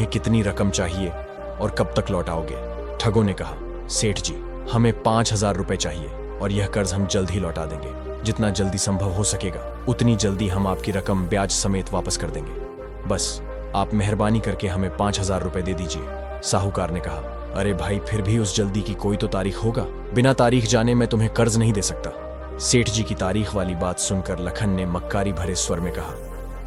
कितनी रकम चाहिए और कब तक लौटाओगे? ठगों ने कहा, सेठ जी, हमें 5,000 रुपए चाहिए और यह कर्ज हम जल्द ही लौटा देंगे। जितना जल्दी संभव हो सकेगा उतनी जल्दी हम आपकी रकम ब्याज समेत वापस कर देंगे। बस आप मेहरबानी करके हमें 5,000 रुपए दे दीजिए। साहूकार ने कहा, अरे भाई, फिर भी उस जल्दी की कोई तो तारीख होगा। बिना तारीख जाने मैं तुम्हें कर्ज नहीं दे सकता। सेठ जी की तारीख वाली बात सुनकर लखन ने मक्कारी भरे स्वर में कहा,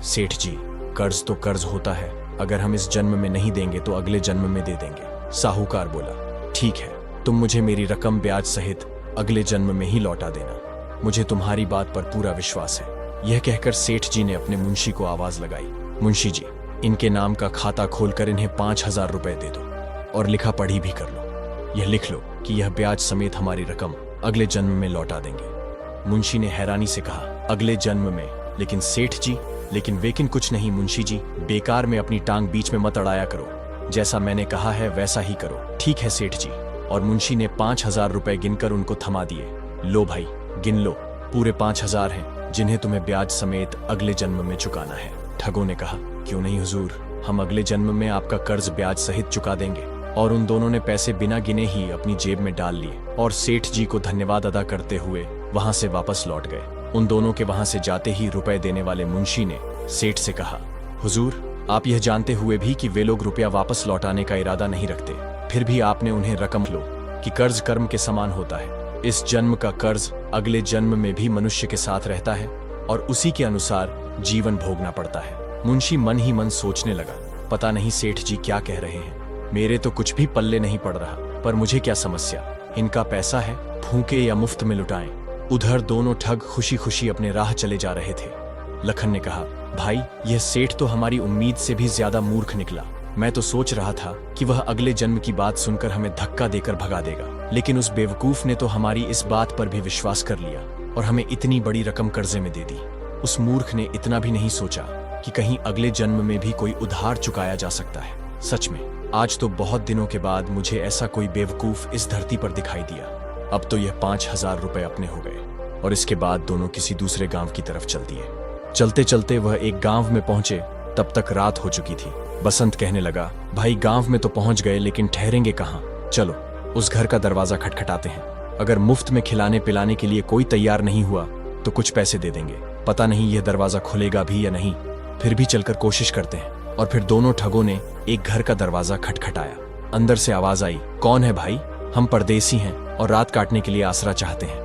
सेठ जी, कर्ज तो कर्ज होता है, अगर हम इस जन्म में नहीं देंगे तो अगले जन्म में दे देंगे। साहूकार बोला, ठीक है, तुम मुझे मेरी रकम ब्याज सहित अगले जन्म में ही लौटा देना, मुझे तुम्हारी बात पर पूरा विश्वास है। यह कहकर सेठ जी ने अपने मुंशी को आवाज लगाई, मुंशी जी, इनके नाम का खाता खोलकर इन्हें 5,000 रुपए दे दो और लिखा पढ़ी भी कर लो। यह लिख लो कि यह ब्याज समेत हमारी रकम अगले जन्म में लौटा देंगे। मुंशी ने हैरानी से कहा, अगले जन्म में? लेकिन सेठ जी, लेकिन कुछ नहीं मुंशी जी, बेकार में अपनी टांग बीच में मत अड़ाया करो। जैसा मैंने कहा है वैसा ही करो। ठीक है सेठ जी। और मुंशी ने 5,000 रुपए गिनकर उनको थमा दिए। लो भाई, गिन लो, पूरे 5,000 हैं जिन्हें तुम्हें ब्याज समेत अगले जन्म में चुकाना है। ठगों ने कहा, क्यों नहीं हुजूर, हम अगले जन्म में आपका कर्ज ब्याज सहित चुका देंगे। और उन दोनों ने पैसे बिना गिने ही अपनी जेब में डाल लिए और सेठ जी को धन्यवाद अदा करते हुए वहां से वापस लौट गए। उन दोनों के वहां से जाते ही रुपए देने वाले मुंशी ने सेठ से कहा, हुजूर, आप यह जानते हुए भी कि वे लोग रुपया वापस लौटाने का इरादा नहीं रखते, फिर भी आपने उन्हें रकम लो कि कर्ज कर्म के समान होता है। इस जन्म का कर्ज अगले जन्म में भी मनुष्य के साथ रहता है और उसी के अनुसार जीवन भोगना पड़ता है। मुंशी मन ही मन सोचने लगा, पता नहीं सेठ जी क्या कह रहे हैं, मेरे तो कुछ भी पल्ले नहीं पड़ रहा, पर मुझे क्या समस्या, इनका पैसा है, फूंके या मुफ्त में लुटाएं। उधर दोनों ठग खुशी खुशी अपने राह चले जा रहे थे। लखन ने कहा, भाई, यह सेठ तो हमारी उम्मीद से भी ज्यादा मूर्ख निकला। मैं तो सोच रहा था कि वह अगले जन्म की बात सुनकर हमें धक्का देकर भगा देगा, लेकिन उस बेवकूफ ने तो हमारी इस बात पर भी विश्वास कर लिया और हमें इतनी बड़ी रकम कर्जे में दे दी। उस मूर्ख ने इतना भी नहीं सोचा कि कहीं अगले जन्म में भी कोई उधार चुकाया जा सकता है। सच में आज तो बहुत दिनों के बाद मुझे ऐसा कोई बेवकूफ इस धरती पर दिखाई दिया। अब तो यह 5,000 रुपए अपने हो गए और इसके बाद दोनों किसी दूसरे गांव की तरफ चल दिए। चलते चलते वह एक गांव में पहुंचे, तब तक रात हो चुकी थी। बसंत कहने लगा, भाई, गांव में तो पहुंच गए, लेकिन ठहरेंगे कहाँ? चलो उस घर का दरवाजा खटखटाते हैं, अगर मुफ्त में खिलाने पिलाने के लिए कोई तैयार नहीं हुआ तो कुछ पैसे दे देंगे। पता नहीं यह दरवाजा खुलेगा भी या नहीं, फिर भी चलकर कोशिश करते हैं। और फिर दोनों ठगों ने एक घर का दरवाजा खटखटाया। अंदर से आवाज आई, कौन है भाई? हम परदेसी हैं और रात काटने के लिए आसरा चाहते हैं।